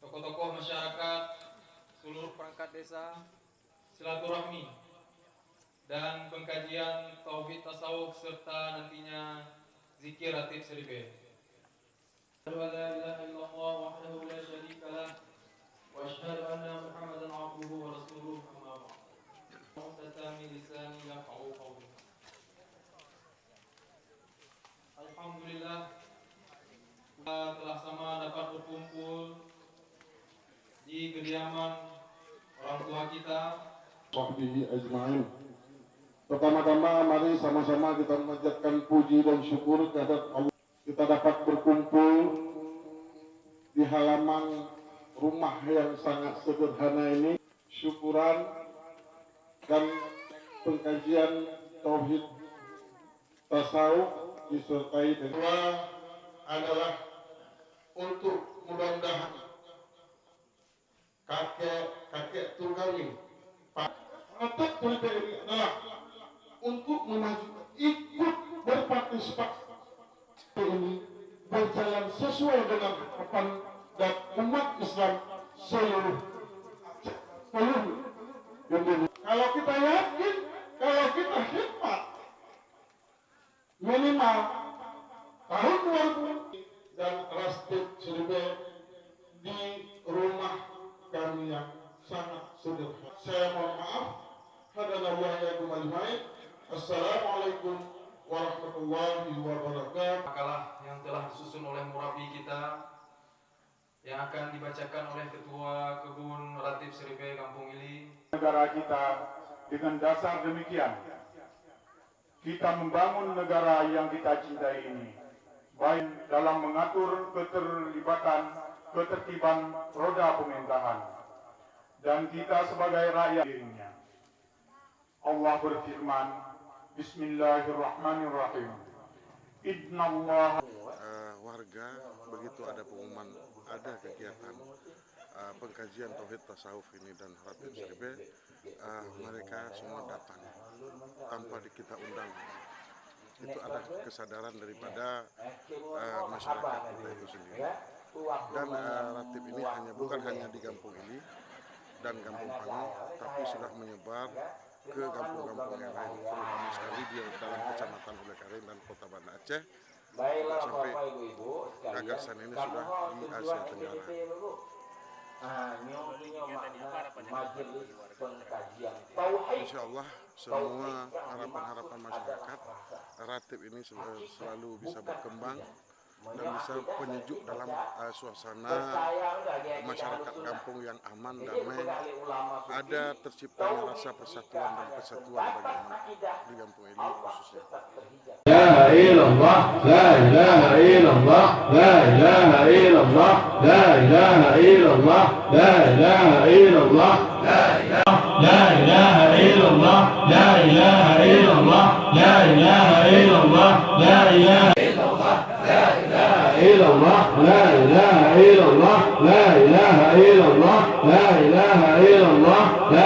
tokoh-tokoh masyarakat, seluruh perangkat desa, silaturahmi, dan pengkajian tauhid tasawuf serta nantinya zikir ratib seribe. Asyhadu an la ilaha illallah wahdahu la syarika lah wa asyhadu anna Muhammadan abduhu wa rasuluh amma ba'd. Muhtatami lisani yafqahu qawli. Alhamdulillah kita telah sama dapat berkumpul di kediaman orang tua kita. Sahbihi ajma'in. Pertama-tama mari sama-sama kita mengucapkan puji dan syukur kehadirat Allah. Kita dapat berkumpul di halaman rumah yang sangat sederhana ini. Syukuran dan pengkajian tauhid tasawuf disertai dengan adalah untuk mudah-mudahan kakek tua kami atau politik ini adalah untuk memajukan ikut berpartisipasi ini berjalan sesuai dengan harapan dan umat Islam seluruh dunia. Kalau kita yakin, kalau kita hikmat, minimal tahun 2000 dan Rastip Seribe di rumah kami yang sangat sederhana. Saya mohon maaf. Hadanallahu ajma'in. Assalamualaikum warahmatullahi wabarakatuh. Makalah yang telah disusun oleh murabi kita yang akan dibacakan oleh Ketua Kebun Ratib Seribe Kampung Ili. Negara kita dengan dasar demikian, kita membangun negara yang kita cintai ini, baik dalam mengatur ketertiban roda pemerintahan, dan kita sebagai rakyat dirinya. Allah berfirman, Bismillahirrahmanirrahim. Innallaha warga begitu ada pengumuman ada kegiatan pengkajian tauhid tasawuf ini dan ratib seribe, mereka semua datang tanpa kita undang. Itu ada kesadaran daripada masyarakat kita itu sendiri. Dan ratib ini bukan hanya di kampung ini dan kampung Pangi, tapi sudah menyebar ke kampung-kampung yang lain, terutama sekali di dalam kecamatan Ulekaring dan kota Banda Aceh. Sampai gagasan ini sudah di Asia Tenggara. Insya Allah semua harapan-harapan masyarakat ratib ini selalu bisa berkembang dan bisa penyejuk dalam suasana masyarakat kampung yang aman, damai, ada terciptanya rasa persatuan dan kesatuan bagi umat di kampung ini khususnya. La ilaha illallah, la ilaha illallah, la ilaha illallah, la ilaha illallah, la ilaha illallah, la ilaha illallah, la ilaha illallah, la ilaha illallah, la ilaha illallah, la ilaha illallah, la ilaha illallah, la